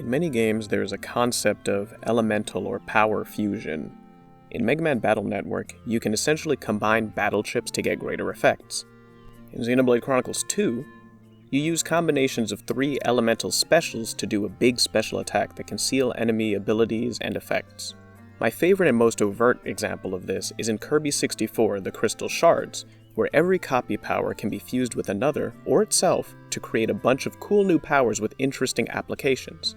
In many games, there is a concept of elemental or power fusion. In Mega Man Battle Network, you can essentially combine battle chips to get greater effects. In Xenoblade Chronicles 2, you use combinations of 3 elemental specials to do a big special attack that can seal enemy abilities and effects. My favorite and most overt example of this is in Kirby 64, The Crystal Shards, where every copy power can be fused with another, or itself, to create a bunch of cool new powers with interesting applications.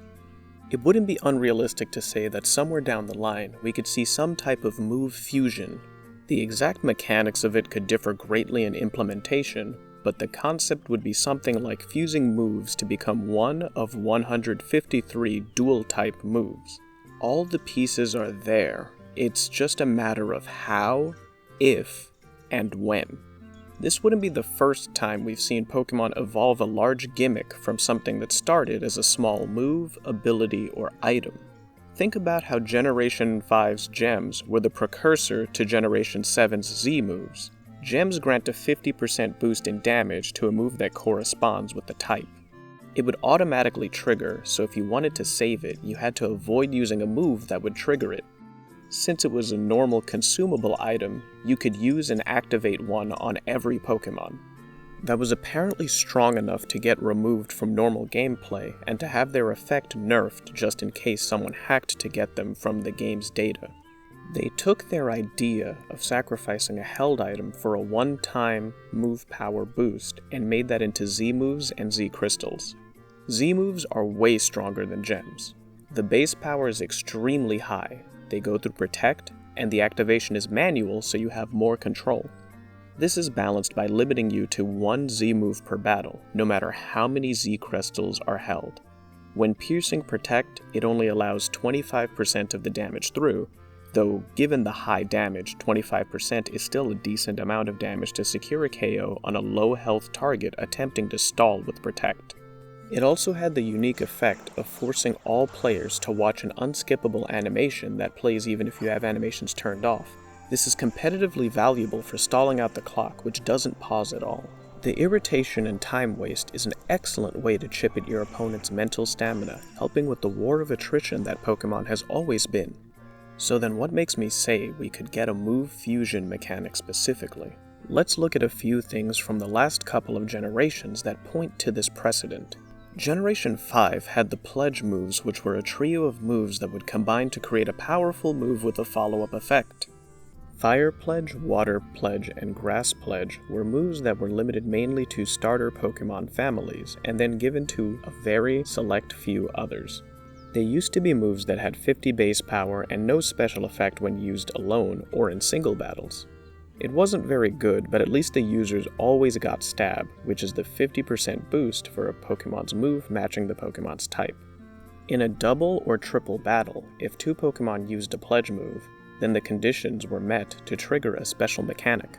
It wouldn't be unrealistic to say that somewhere down the line we could see some type of move fusion. The exact mechanics of it could differ greatly in implementation, but the concept would be something like fusing moves to become one of 153 dual-type moves. All the pieces are there, it's just a matter of how, if, and when. This wouldn't be the first time we've seen Pokémon evolve a large gimmick from something that started as a small move, ability, or item. Think about how Generation 5's Gems were the precursor to Generation 7's Z moves. Gems grant a 50% boost in damage to a move that corresponds with the type. It would automatically trigger, so if you wanted to save it, you had to avoid using a move that would trigger it. Since it was a normal consumable item, you could use and activate one on every Pokémon. That was apparently strong enough to get removed from normal gameplay and to have their effect nerfed just in case someone hacked to get them from the game's data. They took their idea of sacrificing a held item for a one-time move power boost and made that into Z moves and Z crystals. Z moves are way stronger than Gems. The base power is extremely high. They go through Protect, and the activation is manual so you have more control. This is balanced by limiting you to 1 Z move per battle, no matter how many Z crystals are held. When piercing Protect, it only allows 25% of the damage through, though given the high damage, 25% is still a decent amount of damage to secure a KO on a low health target attempting to stall with Protect. It also had the unique effect of forcing all players to watch an unskippable animation that plays even if you have animations turned off. This is competitively valuable for stalling out the clock, which doesn't pause at all. The irritation and time waste is an excellent way to chip at your opponent's mental stamina, helping with the war of attrition that Pokémon has always been. So then what makes me say we could get a move fusion mechanic specifically? Let's look at a few things from the last couple of generations that point to this precedent. Generation 5 had the Pledge moves, which were a trio of moves that would combine to create a powerful move with a follow-up effect. Fire Pledge, Water Pledge, and Grass Pledge were moves that were limited mainly to starter Pokémon families, and then given to a very select few others. They used to be moves that had 50 base power and no special effect when used alone or in single battles. It wasn't very good, but at least the users always got Stab, which is the 50% boost for a Pokémon's move matching the Pokémon's type. In a double or triple battle, if 2 Pokémon used a Pledge move, then the conditions were met to trigger a special mechanic.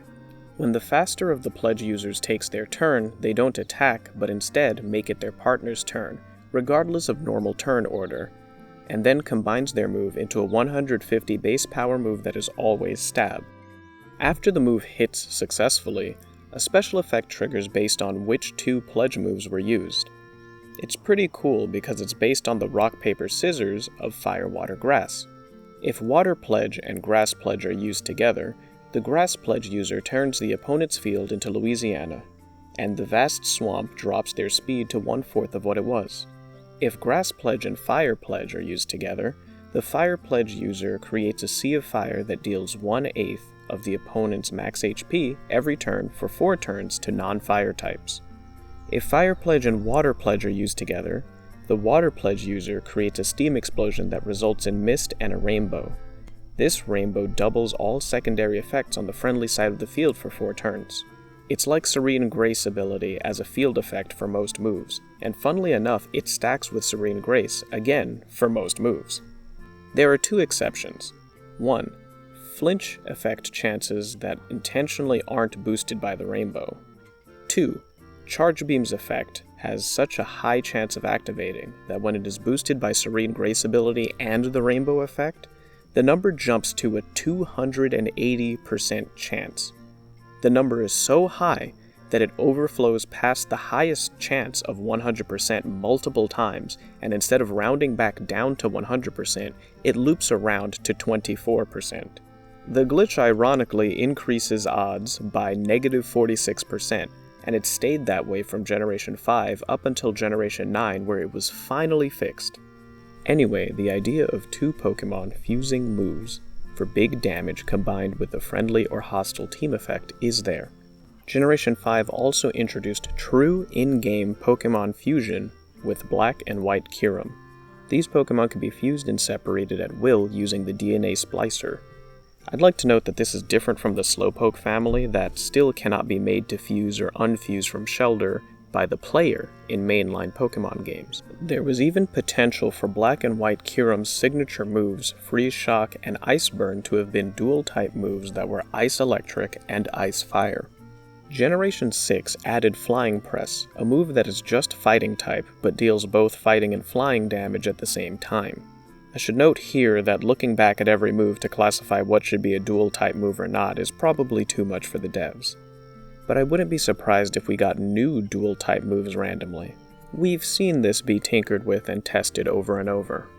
When the faster of the Pledge users takes their turn, they don't attack, but instead make it their partner's turn, regardless of normal turn order, and then combines their move into a 150 base power move that is always Stab. After the move hits successfully, a special effect triggers based on which 2 Pledge moves were used. It's pretty cool because it's based on the Rock Paper Scissors of Fire Water Grass. If Water Pledge and Grass Pledge are used together, the Grass Pledge user turns the opponent's field into Louisiana, and the vast swamp drops their speed to 1/4 of what it was. If Grass Pledge and Fire Pledge are used together, the Fire Pledge user creates a Sea of Fire that deals 1/8 of the opponent's max HP every turn for 4 turns to non-fire types. If Fire Pledge and Water Pledge are used together, the Water Pledge user creates a steam explosion that results in mist and a rainbow. This rainbow doubles all secondary effects on the friendly side of the field for 4 turns. It's like Serene Grace ability as a field effect for most moves, and funnily enough it stacks with Serene Grace, again, for most moves. There are 2 exceptions. 1. Flinch effect chances that intentionally aren't boosted by the rainbow. 2. Charge Beam's effect has such a high chance of activating that when it is boosted by Serene Grace ability and the rainbow effect, the number jumps to a 280% chance. The number is so high that it overflows past the highest chance of 100% multiple times, and instead of rounding back down to 100%, it loops around to 24%. The glitch ironically increases odds by -46%, and it stayed that way from Generation 5 up until Generation 9, where it was finally fixed. Anyway, the idea of two Pokémon fusing moves for big damage combined with the friendly or hostile team effect is there. Generation 5 also introduced true in-game Pokémon Fusion with Black and White Kyurem. These Pokémon can be fused and separated at will using the DNA splicer. I'd like to note that this is different from the Slowpoke family that still cannot be made to fuse or unfuse from Shellder by the player in mainline Pokémon games. There was even potential for Black and White Kyurem's signature moves, Freeze Shock and Ice Burn, to have been dual-type moves that were Ice Electric and Ice Fire. Generation 6 added Flying Press, a move that is just fighting type, but deals both fighting and flying damage at the same time. I should note here that looking back at every move to classify what should be a dual-type move or not is probably too much for the devs. But I wouldn't be surprised if we got new dual-type moves randomly. We've seen this be tinkered with and tested over and over.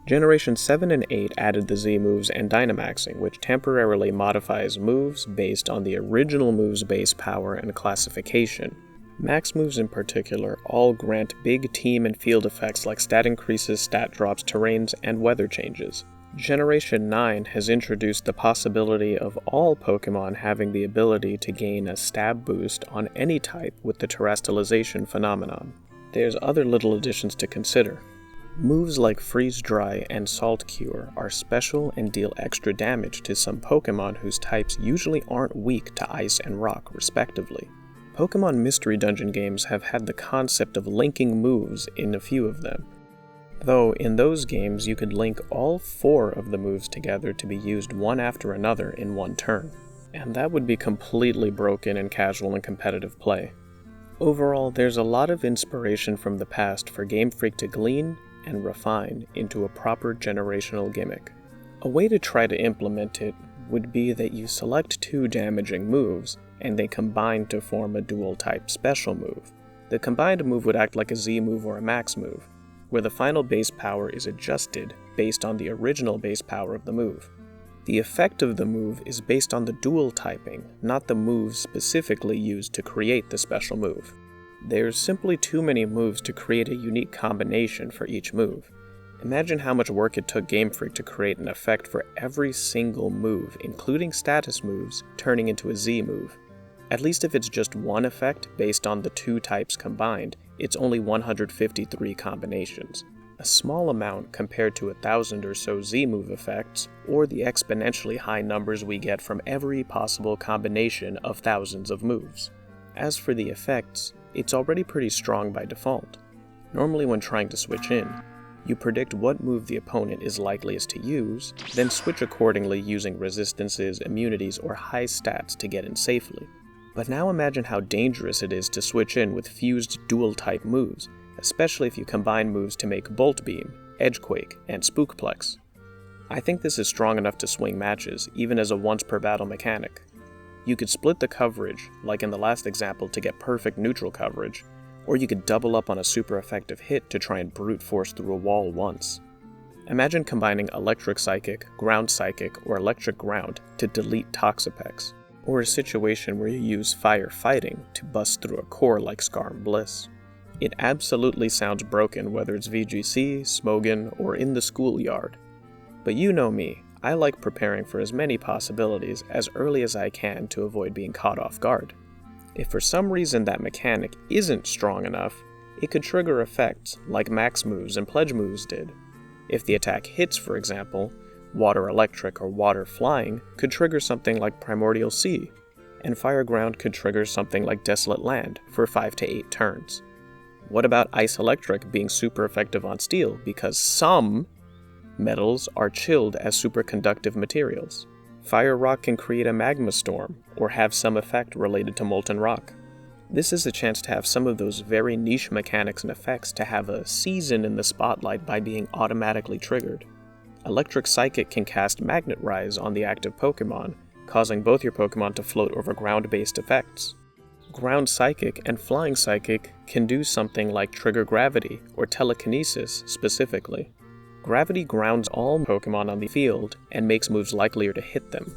Generation 7 and 8 added the Z moves and Dynamaxing, which temporarily modifies moves based on the original move's base power and classification. Max moves in particular all grant big team and field effects like stat increases, stat drops, terrains, and weather changes. Generation 9 has introduced the possibility of all Pokémon having the ability to gain a stab boost on any type with the Terastalization Phenomenon. There's other little additions to consider. Moves like Freeze Dry and Salt Cure are special and deal extra damage to some Pokémon whose types usually aren't weak to Ice and Rock, respectively. Pokémon Mystery Dungeon games have had the concept of linking moves in a few of them, though in those games you could link all 4 of the moves together to be used one after another in one turn, and that would be completely broken in casual and competitive play. Overall, there's a lot of inspiration from the past for Game Freak to glean and refine into a proper generational gimmick. A way to try to implement it would be that you select 2 damaging moves, and they combine to form a dual-type special move. The combined move would act like a Z move or a Max move, where the final base power is adjusted based on the original base power of the move. The effect of the move is based on the dual typing, not the moves specifically used to create the special move. There's simply too many moves to create a unique combination for each move. Imagine how much work it took Game Freak to create an effect for every single move, including status moves, turning into a Z move. At least if it's just one effect based on the 2 types combined, it's only 153 combinations. A small amount compared to 1,000 or so Z-move effects, or the exponentially high numbers we get from every possible combination of thousands of moves. As for the effects, it's already pretty strong by default. Normally when trying to switch in, you predict what move the opponent is likeliest to use, then switch accordingly using resistances, immunities, or high stats to get in safely. But now imagine how dangerous it is to switch in with fused dual-type moves, especially if you combine moves to make Bolt Beam, Edgequake, and Spookplex. I think this is strong enough to swing matches, even as a once-per-battle mechanic. You could split the coverage, like in the last example to get perfect neutral coverage, or you could double up on a super effective hit to try and brute force through a wall once. Imagine combining Electric Psychic, Ground Psychic, or Electric Ground to delete Toxapex, or a situation where you use Fire Fighting to bust through a core like Scar and Bliss. It absolutely sounds broken whether it's VGC, Smogon, or in the schoolyard. But you know me, I like preparing for as many possibilities as early as I can to avoid being caught off guard. If for some reason that mechanic isn't strong enough, it could trigger effects like Max moves and Pledge moves did. If the attack hits, for example, Water Electric or Water Flying could trigger something like Primordial Sea, and Fire Ground could trigger something like Desolate Land for 5 to 8 turns. What about Ice Electric being super effective on Steel because some metals are chilled as superconductive materials? Fire Rock can create a Magma Storm, or have some effect related to Molten Rock. This is a chance to have some of those very niche mechanics and effects to have a season in the spotlight by being automatically triggered. Electric Psychic can cast Magnet Rise on the active Pokémon, causing both your Pokémon to float over ground-based effects. Ground Psychic and Flying Psychic can do something like trigger Gravity or Telekinesis specifically. Gravity grounds all Pokémon on the field and makes moves likelier to hit them.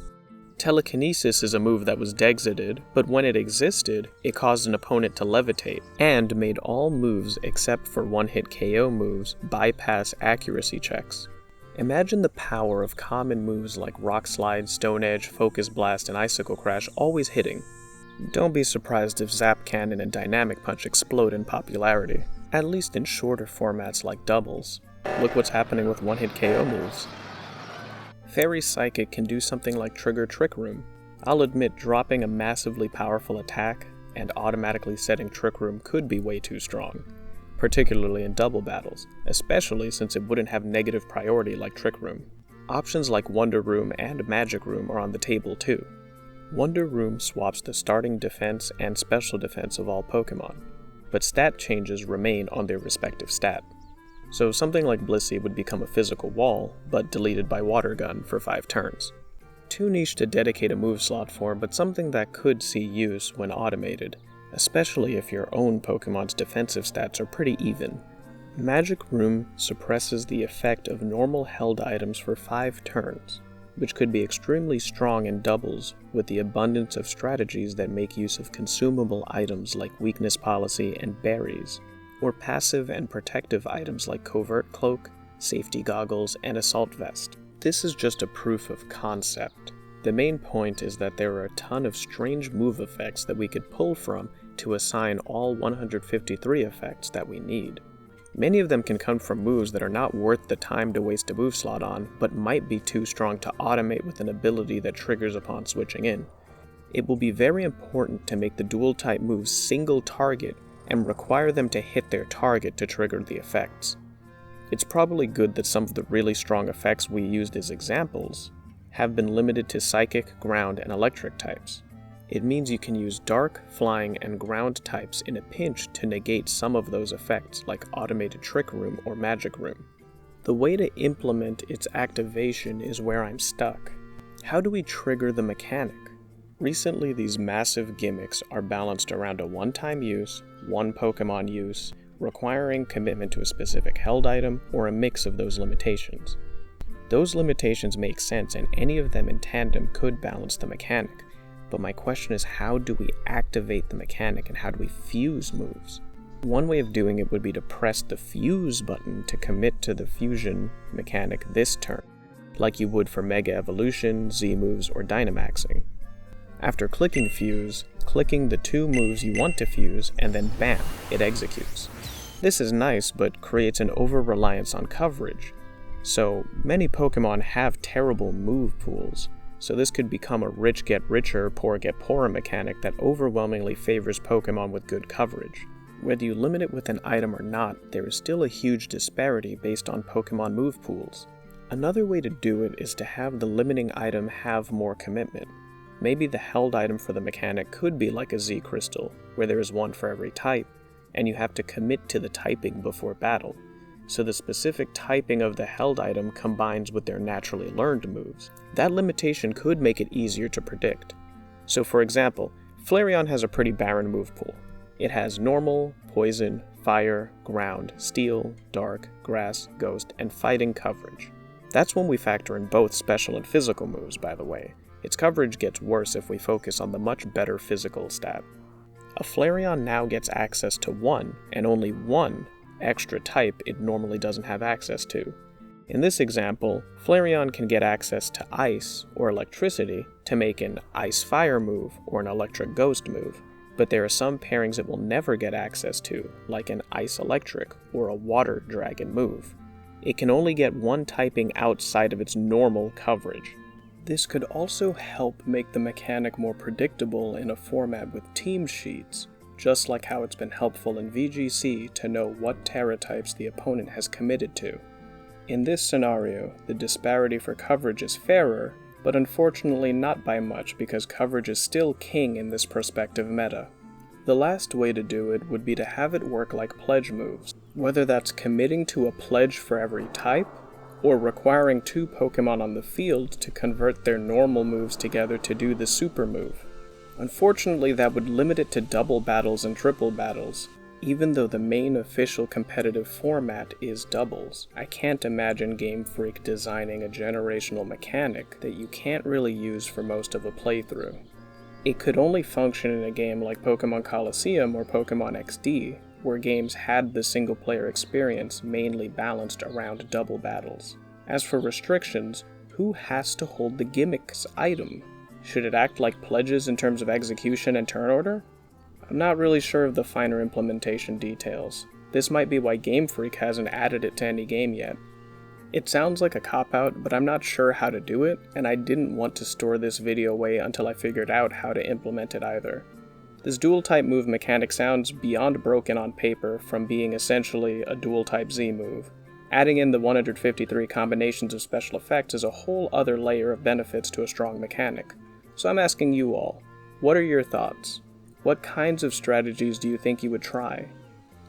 Telekinesis is a move that was Dexited, but when it existed, it caused an opponent to levitate, and made all moves except for one-hit KO moves bypass accuracy checks. Imagine the power of common moves like Rock Slide, Stone Edge, Focus Blast, and Icicle Crash always hitting. Don't be surprised if Zap Cannon and Dynamic Punch explode in popularity, at least in shorter formats like doubles. Look what's happening with one-hit KO moves. Fairy Psychic can do something like trigger Trick Room. I'll admit dropping a massively powerful attack and automatically setting Trick Room could be way too strong, particularly in double battles, especially since it wouldn't have negative priority like Trick Room. Options like Wonder Room and Magic Room are on the table too. Wonder Room swaps the starting defense and special defense of all Pokémon, but stat changes remain on their respective stat. So something like Blissey would become a physical wall, but deleted by Water Gun for 5 turns. Too niche to dedicate a move slot for, but something that could see use when automated, especially if your own Pokémon's defensive stats are pretty even. Magic Room suppresses the effect of normal held items for 5 turns, which could be extremely strong in doubles with the abundance of strategies that make use of consumable items like Weakness Policy and Berries, or passive and protective items like Covert Cloak, Safety Goggles, and Assault Vest. This is just a proof of concept. The main point is that there are a ton of strange move effects that we could pull from to assign all 153 effects that we need. Many of them can come from moves that are not worth the time to waste a move slot on, but might be too strong to automate with an ability that triggers upon switching in. It will be very important to make the dual-type moves single target and require them to hit their target to trigger the effects. It's probably good that some of the really strong effects we used as examples have been limited to Psychic, Ground, and Electric types. It means you can use Dark, Flying, and Ground types in a pinch to negate some of those effects like Automated Trick Room or Magic Room. The way to implement its activation is where I'm stuck. How do we trigger the mechanic? Recently, these massive gimmicks are balanced around a one-time use, one Pokémon use, requiring commitment to a specific held item, or a mix of those limitations. Those limitations make sense, and any of them in tandem could balance the mechanic, but my question is, how do we activate the mechanic and how do we fuse moves? One way of doing it would be to press the fuse button to commit to the fusion mechanic this turn, like you would for Mega Evolution, Z moves, or Dynamaxing. After clicking fuse, clicking the 2 moves you want to fuse, and then bam, it executes. This is nice, but creates an over-reliance on coverage. So many Pokemon have terrible move pools, so this could become a rich get richer, poor get poorer mechanic that overwhelmingly favors Pokemon with good coverage. Whether you limit it with an item or not, there is still a huge disparity based on Pokemon move pools. Another way to do it is to have the limiting item have more commitment. Maybe the held item for the mechanic could be like a Z Crystal, where there is one for every type, and you have to commit to the typing before battle, so the specific typing of the held item combines with their naturally learned moves. That limitation could make it easier to predict. So for example, Flareon has a pretty barren move pool. It has Normal, Poison, Fire, Ground, Steel, Dark, Grass, Ghost, and Fighting coverage. That's when we factor in both special and physical moves, by the way. Its coverage gets worse if we focus on the much better physical stat. A Flareon now gets access to 1, and only 1, extra type it normally doesn't have access to. In this example, Flareon can get access to Ice or Electricity to make an Ice-Fire move or an Electric Ghost move, but there are some pairings it will never get access to, like an Ice-Electric or a Water Dragon move. It can only get 1 typing outside of its normal coverage. This could also help make the mechanic more predictable in a format with team sheets, just like how it's been helpful in VGC to know what Terra types the opponent has committed to. In this scenario, the disparity for coverage is fairer, but unfortunately not by much because coverage is still king in this prospective meta. The last way to do it would be to have it work like pledge moves, whether that's committing to a pledge for every type, or requiring 2 Pokemon on the field to convert their normal moves together to do the super move. Unfortunately, that would limit it to double battles and triple battles. Even though the main official competitive format is doubles, I can't imagine Game Freak designing a generational mechanic that you can't really use for most of a playthrough. It could only function in a game like Pokémon Colosseum or Pokémon XD, where games had the single-player experience mainly balanced around double battles. As for restrictions, who has to hold the gimmick's item? Should it act like pledges in terms of execution and turn order? I'm not really sure of the finer implementation details. This might be why Game Freak hasn't added it to any game yet. It sounds like a cop-out, but I'm not sure how to do it, and I didn't want to store this video away until I figured out how to implement it either. This dual-type move mechanic sounds beyond broken on paper from being essentially a dual-type Z move. Adding in the 153 combinations of special effects is a whole other layer of benefits to a strong mechanic. So I'm asking you all, what are your thoughts? What kinds of strategies do you think you would try?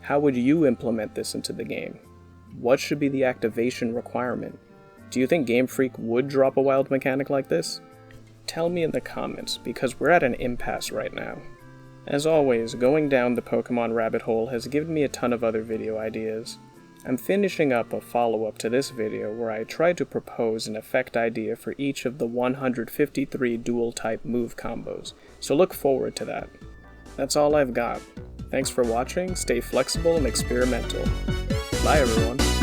How would you implement this into the game? What should be the activation requirement? Do you think Game Freak would drop a wild mechanic like this? Tell me in the comments, because we're at an impasse right now. As always, going down the Pokemon rabbit hole has given me a ton of other video ideas. I'm finishing up a follow-up to this video where I try to propose an effect idea for each of the 153 dual-type move combos, so look forward to that. That's all I've got. Thanks for watching, stay flexible and experimental. Bye everyone.